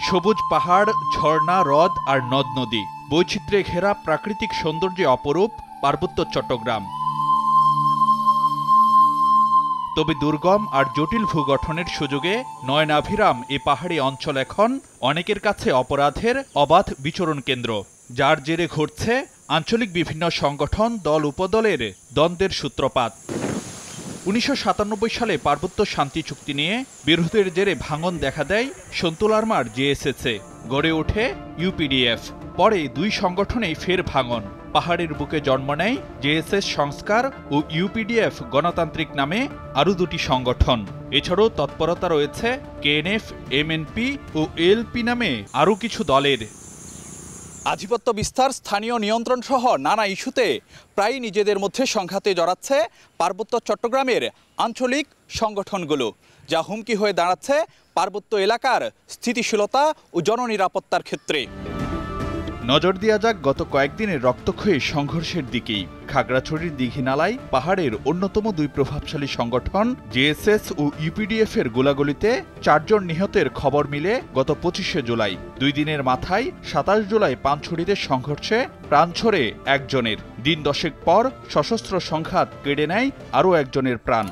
সবুজ পাহাড়, ঝর্ণা, হ্রদ আর নদ নদী, বৈচিত্র্যে ঘেরা প্রাকৃতিক সৌন্দর্যে অপরূপ পার্বত্য চট্টগ্রাম। তবে দুর্গম আর জটিল ভূগঠনের সুযোগে নয়নাভিরাম এ পাহাড়ি অঞ্চল এখন অনেকের কাছে অপরাধের অবাধ বিচরণ কেন্দ্র, যার জেরে ঘটছে আঞ্চলিক বিভিন্ন সংগঠন, দল উপদলের দ্বন্দ্বের সূত্রপাত। ১৯৯৭ সালে পার্বত্য শান্তি চুক্তি নিয়ে বিরোধের জেরে ভাঙন দেখা দেয় সন্তুলারমার জেএসএসে, গড়ে ওঠে ইউপিডিএফ। পরে দুই সংগঠনেই ফের ভাঙন। পাহাড়ের বুকে জন্ম নেয় জেএসএস সংস্কার ও ইউপিডিএফ গণতান্ত্রিক নামে আরও দুটি সংগঠন। এছাড়াও তৎপরতা রয়েছে কেএনএফ, এমএনপি ও এএলপি নামে আরও কিছু দলের। আধিপত্য বিস্তার, স্থানীয় নিয়ন্ত্রণ সহ নানা ইস্যুতে প্রায় নিজেদের মধ্যে সংঘাতে জড়াচ্ছে পার্বত্য চট্টগ্রামের আঞ্চলিক সংগঠনগুলো, যা হুমকি হয়ে দাঁড়াচ্ছে পার্বত্য এলাকার স্থিতিশীলতা ও জননিরাপত্তার ক্ষেত্রে। নজর দেওয়া যাক গত কয়েকদিনের রক্তক্ষয়ী সংঘর্ষের দিকেই। খাগড়াছড়ির দীঘিনালায় পাহাড়ের অন্যতম দুই প্রভাবশালী সংগঠন জেএসএস ও ইউপিডিএফ এর গোলাগুলিতে ৪ জন নিহতের খবর মিলে গত ২৫শে জুলাই। ২ দিনের মাথায় ২৭ জুলাই পানছড়িতে সংঘর্ষে প্রাণ ছড়ে একজনের। দিন দশেক পর সশস্ত্র সংঘাত কেড়ে নেয় আরও একজনের প্রাণ।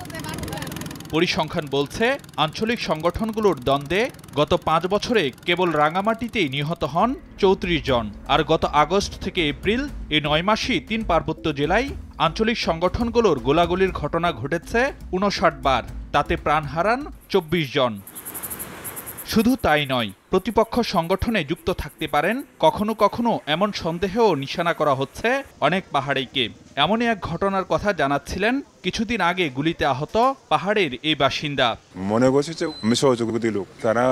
পরিসংখ্যান বলছে, আঞ্চলিক সংগঠনগুলোর দ্বন্দ্বে গত ৫ বছরে কেবল রাঙামাটিতেই নিহত হন ৩৪ জন। আর গত আগস্ট থেকে এপ্রিল এই ৯ মাসেই ৩ পার্বত্য জেলায় আঞ্চলিক সংগঠনগুলোর গোলাগুলির ঘটনা ঘটেছে ৫৯ বার। তাতে প্রাণ হারান ২৪ জন। শুধু তাই নয়, প্রতিপক্ষ সংগঠনে যুক্ত থাকতে পারেন কখনো কখনো এমন সন্দেহেও নিশানা করা হচ্ছে অনেক পাহাড়িকে। এমনই এক ঘটনার কথা জানাচ্ছিলেন কিছুদিন আগে গুলিতে আহত পাহাড়ের এই বাসিন্দা। মনে করছে যে আমি সহযোগী লোক, তারা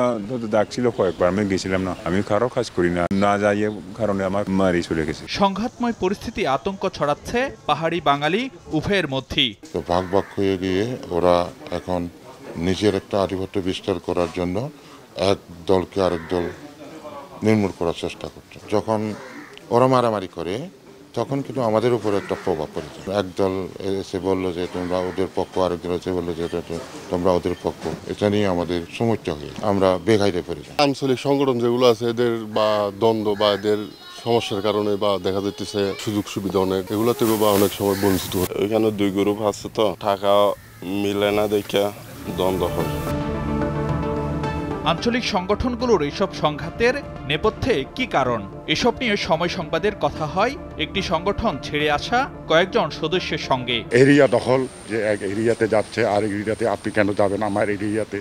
ডাকছিল কয়েকবার, আমি গেছিলাম না, আমি কারো কাজ করি না, না যাইয়ে কারণে আমার মারি চলে গেছে। সংঘাতময় পরিস্থিতি আতঙ্ক ছড়াচ্ছে পাহাড়ি বাঙালি উভয়ের মধ্যেই। তো ভাগ ভাগ হয়ে গিয়ে ওরা এখন নিজের একটা আধিপত্য বিস্তার করার জন্য এক দলকে আরেক দল নির্মূল করার চেষ্টা করছে। যখন ওরা মারামারি করে তখন কিন্তু আমাদের উপর একটা প্রভাব পড়েছে। একদল এসে বললো যে তোমরা ওদের পক্ষ, আরেকদল এসে বললো যে তোমরা ওদের পক্ষ। এটা নিয়ে আমাদের সমস্যা হয়ে আমরা বেঘাইতে পেরেছি। আঞ্চলিক সংগঠন যেগুলো আছে এদের বা দ্বন্দ্ব বা এদের সমস্যার কারণে বা দেখা যাচ্ছে সুযোগ সুবিধা অনেক, এগুলো থেকে বা অনেক সময় বঞ্চিত হয়। ওইখানে 2 গ্রুপ আছে, তো টাকা মিলে না দেখে দ্বন্দ্ব হয়। আঞ্চলিক সংগঠনগুলোর এসব সংঘাতের নেপথ্যে কি কারণ? এসব নিয়ে সময় সংবাদের কথা হয় একটি সংগঠন ছেড়ে আসা কয়েকজন সদস্যের সঙ্গে। এরিয়া দখল, যে এক এরিয়াতে যাচ্ছে আর এরিয়াতে আপনি কেন যাবেন আমার এরিয়াতে,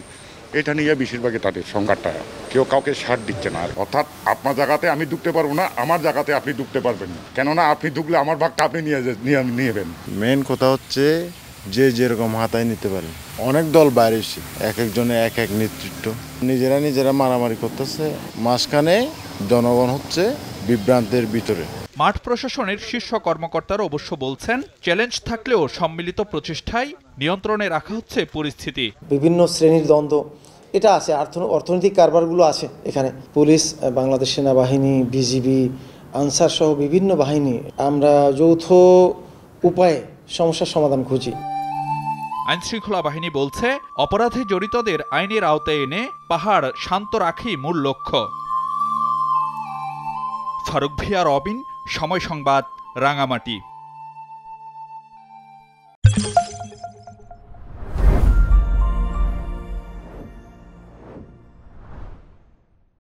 এটা নিয়ে বেশিরভাগই তাদের সংঘাতটা। কেউ কাউকে ছাড় দিচ্ছে না। অর্থাৎ আপনার জায়গাতে আমি ঢুকতে পারবো না, আমার জায়গাতে আপনি ঢুকতে পারবেন না, কেননা আপনি ঢুকলে আমার ভাগটা আপনি নিয়েবেন। মেন কথা হচ্ছে যে যেরকম হাতায় নিতে পারে। অনেক দল বাইরে এসে এক একজনে এক এক নেতৃত্ব, নিজেরা মারামারি করতেছে, মাঝখানে জনগণ হচ্ছে বিভ্রান্তের ভিতরে। মাঠ প্রশাসনের শীর্ষ কর্মকর্তারা অবশ্য বলছেন, চ্যালেঞ্জ থাকলেও সম্মিলিত প্রচেষ্টায় নিয়ন্ত্রণে রাখা হচ্ছে পরিস্থিতি। বিভিন্ন শ্রেণীর দ্বন্দ্ব এটা আছে, অর্থনৈতিক কারবারগুলো আছে এখানে। পুলিশ, বাংলাদেশ সেনাবাহিনী, বিজিবি, আনসার সহ বিভিন্ন বাহিনী, আমরা যৌথ উপায়ে সমস্যার সমাধান খুঁজি। আইনশৃঙ্খলা বাহিনী বলছে, অপরাধে জড়িতদের আইনের আওতায় এনে পাহাড় শান্ত রাখাই মূল লক্ষ্য। ফারুক ভিয়া, রবিন, সময় সংবাদ, রাঙামাটি।